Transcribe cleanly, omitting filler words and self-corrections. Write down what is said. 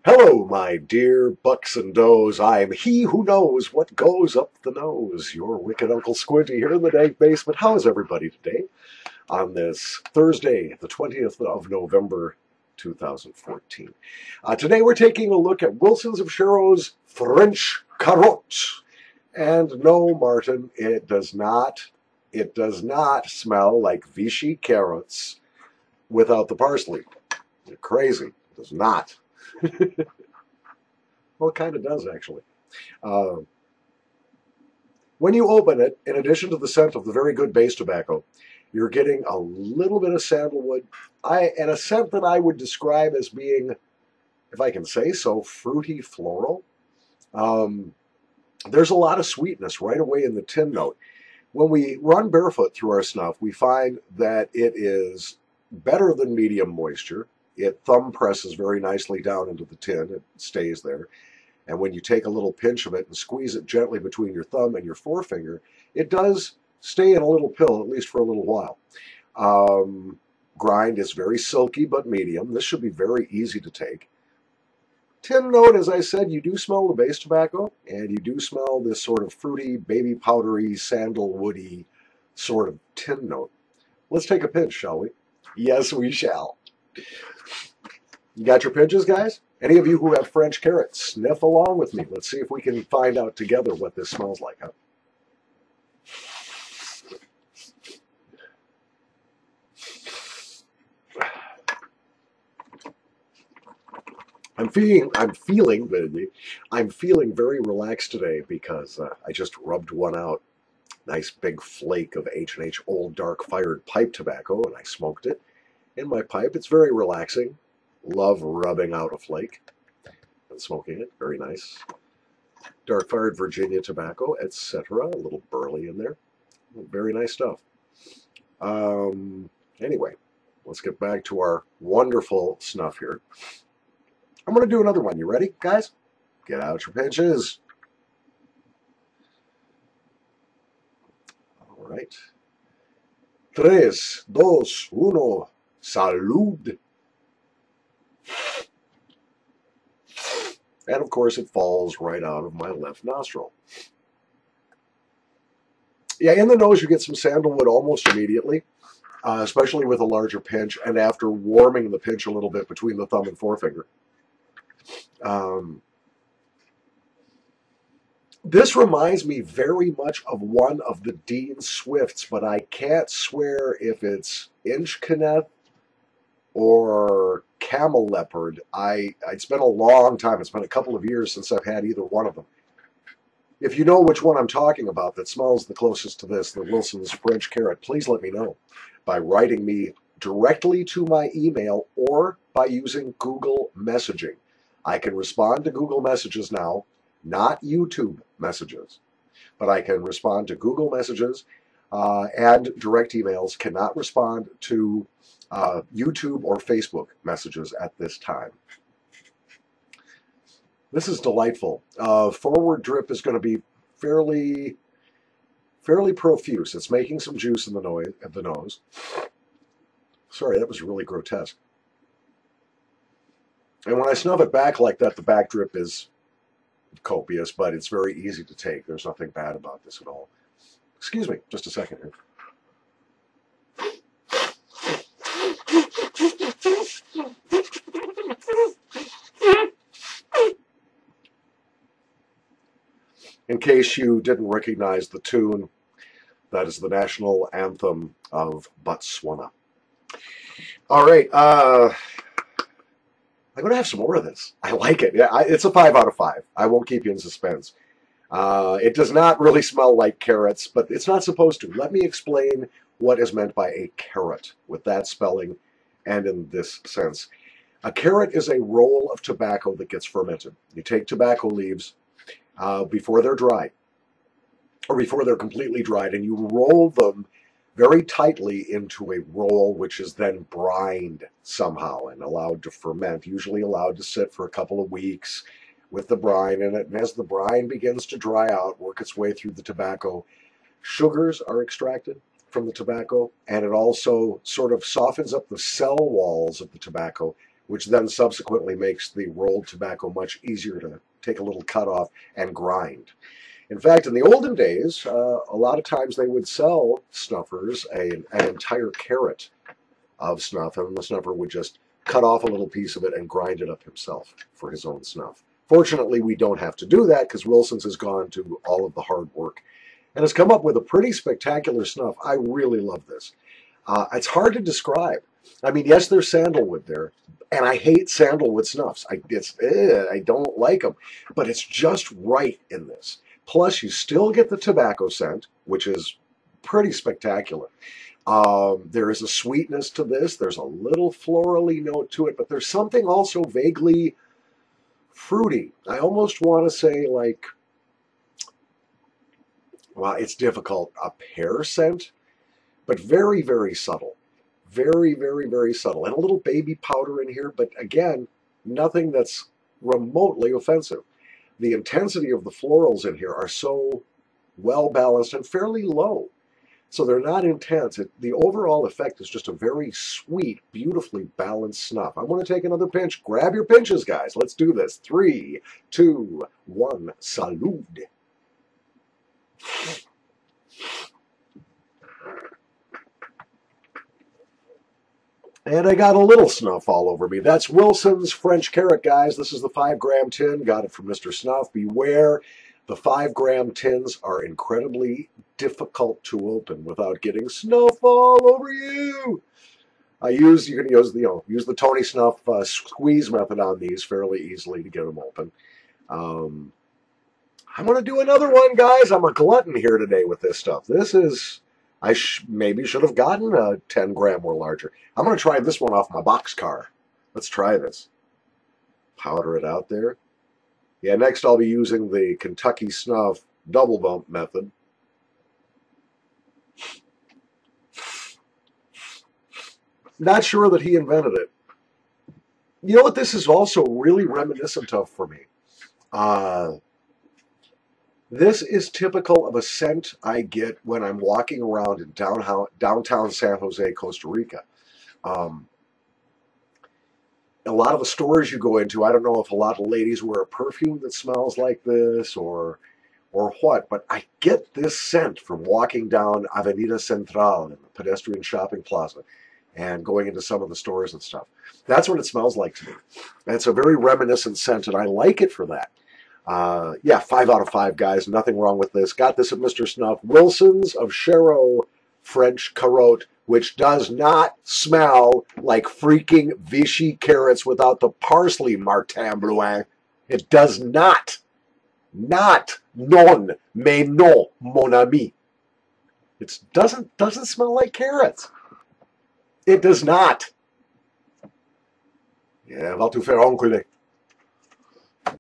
Hello, my dear bucks and does. I'm he who knows what goes up the nose. Your wicked Uncle Squinty here in the dank basement. How is everybody today on this Thursday, the 20th of November, 2014? Today we're taking a look at Wilson's of Sharrow's French Carotte. And no, Martin, it does not smell like Vichy carrots without the parsley. You're crazy. It does not. Well, it kind of does, actually. Uh, when you open it, in addition to the scent of the very good base tobacco, you're getting a little bit of sandalwood, and a scent that I would describe as being, if I can say so, fruity floral. Um, there's a lot of sweetness right away in the tin note. When we run barefoot through our snuff, we find that it is better than medium moisture. It thumb presses very nicely down into the tin. It stays there. And when you take a little pinch of it and squeeze it gently between your thumb and your forefinger, it does stay in a little pill, at least for a little while. Grind is very silky but medium. This should be very easy to take. Tin note, as I said, you do smell the base tobacco, and you do smell this sort of fruity, baby powdery, sandalwoody sort of tin note. Let's take a pinch, shall we? Yes, we shall. You got your pinches, guys? Any of you who have French Carotte, sniff along with me. Let's see if we can find out together what this smells like, huh? I'm feeling very relaxed today because I just rubbed one out. Nice big flake of H&H Old Dark Fired pipe tobacco, and I smoked it in my pipe. It's very relaxing. Love rubbing out a flake and smoking it. Very nice. Dark Fired Virginia tobacco, etc. A little burley in there. Very nice stuff. Anyway, let's get back to our wonderful snuff here. I'm going to do another one. You ready, guys? Get out your pinches. All right. 3, 2, 1. Salud. And of course, it falls right out of my left nostril. Yeah, in the nose, you get some sandalwood almost immediately, especially with a larger pinch and after warming the pinch a little bit between the thumb and forefinger. This reminds me very much of one of the Dean Swifts, but I can't swear if it's Inchkenneth or Camel Leopard. It's been a long time. It's been a couple of years since I've had either one of them. If you know which one I'm talking about that smells the closest to this, the Wilson's French Carotte, please let me know by writing me directly to my email or by using Google messaging. I can respond to Google messages now, not YouTube messages, but I can respond to Google messages and direct emails. Cannot respond to YouTube or Facebook messages at this time. This is delightful. Forward drip is going to be fairly profuse. It's making some juice in the nose. Sorry, that was really grotesque. And when I snuff it back like that, the back drip is copious, but it's very easy to take. There's nothing bad about this at all. Excuse me, just a second here. In case you didn't recognize the tune, that is the national anthem of Botswana. All right, I'm going to have some more of this. I like it. Yeah, it's a 5 out of 5. I won't keep you in suspense. It does not really smell like carrots, but it's not supposed to. Let me explain what is meant by a carotte with that spelling and in this sense. A carotte is a roll of tobacco that gets fermented. You take tobacco leaves before they're dried, or before they're completely dried, and you roll them very tightly into a roll, which is then brined somehow and allowed to ferment, usually allowed to sit for a couple of weeks with the brine in it. And as the brine begins to dry out, work its way through the tobacco, sugars are extracted from the tobacco, and it also sort of softens up the cell walls of the tobacco, which then subsequently makes the rolled tobacco much easier to take a little cut off and grind. In fact, in the olden days, a lot of times they would sell snuffers an entire carotte of snuff, and the snuffer would just cut off a little piece of it and grind it up himself for his own snuff. Fortunately, we don't have to do that because Wilson's has gone to all of the hard work and has come up with a pretty spectacular snuff. I really love this. It's hard to describe. I mean, yes, there's sandalwood there, and I hate sandalwood snuffs. I don't like them, but it's just right in this. Plus, you still get the tobacco scent, which is pretty spectacular. There is a sweetness to this. There's a little florally note to it, but there's something also vaguely fruity. I almost want to say like, well, it's difficult, a pear scent, but very, very subtle. Very, very, very subtle. And a little baby powder in here, but again, nothing that's remotely offensive. The intensity of the florals in here are so well balanced and fairly low. So they're not intense. The overall effect is just a very sweet, beautifully balanced snuff. I want to take another pinch. Grab your pinches, guys. Let's do this. 3, 2, 1. Salud. And I got a little snuff all over me. That's Wilson's French Carotte, guys. This is the 5-gram tin. Got it from Mr. Snuff. Beware, the 5-gram tins are incredibly difficult to open without getting snuff all over you. You can use the Tony Snuff squeeze method on these fairly easily to get them open. I'm going to do another one, guys. I'm a glutton here today with this stuff. This is... I maybe should have gotten a 10-gram or larger. I'm going to try this one off my boxcar. Let's try this. Powder it out there. Yeah, next I'll be using the Kentucky Snuff double bump method. Not sure that he invented it. You know what this is also really reminiscent of for me? This is typical of a scent I get when I'm walking around in downtown San Jose, Costa Rica. A lot of the stores you go into, I don't know if a lot of ladies wear a perfume that smells like this or what, but I get this scent from walking down Avenida Central in the pedestrian shopping plaza and going into some of the stores and stuff. That's what it smells like to me. And it's a very reminiscent scent, and I like it for that. Yeah, 5 out of 5, guys. Nothing wrong with this. Got this at Mr. Snuff. Wilson's of Sharrow French Carotte, which does not smell like freaking Vichy carrots without the parsley, Martin Blouin. It does not. Not. Non. Mais non, mon ami. It doesn't smell like carrots. It does not. Yeah, va tu faire enculer.